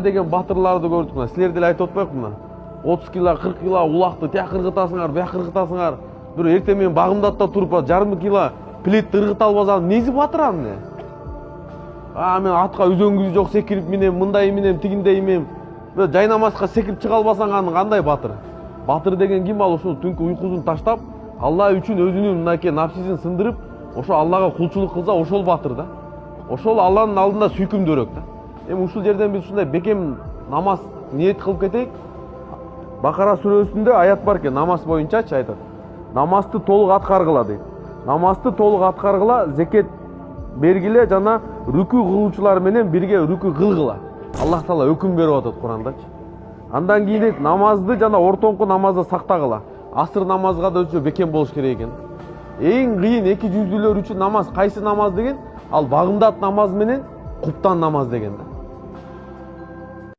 деген батырларды көрдік мына. Силер деле айтып отпайық мына. 30 кило, 40 кило улақты тияқ ырғытасыңар, бұяқ ырғытасыңар. Бір ерте мен бағымдатта тұрып, жарым кило плетті ырғыт албасам, несі батыр аны? Мен атқа үзөңгүзү жоқ секіріп менем, мындай менем, тигиндей менем. Жайнамазға секіріп чыға албасаң қандай батыр? Батыр деген ким? Ал ошо түнкү уйкусун таштап, Алла үчүн өзүнүн мынакей напсисин сындырып, ошо Аллага кулчулук кылса, ошол батыр да. Ошол Алланын алдында сүйкүмдөрөк да. Ушул жерден биз ушундай бекем намаз ниет кылып кетейик. Бакара сүрөсүндө аят бар экен, намаз боюнчачы айтат. Намазды толук аткаргыла дейт. Намазды толук аткаргыла, зекет бергиле жана рүкү кылуучулар менен бирге рүкү кылгыла. Аллах Таала өкүм берип атат Курандачы. Андан кийин дейт, намазды жана ортоңку намазды сактагыла. Асыр намазга да өчө бекем болуш керек экен. Эң кыйын эки жүздүүлөр үчүн намаз кайсы намаз деген? Ал багымдат намаз менен куптан намаз деген да.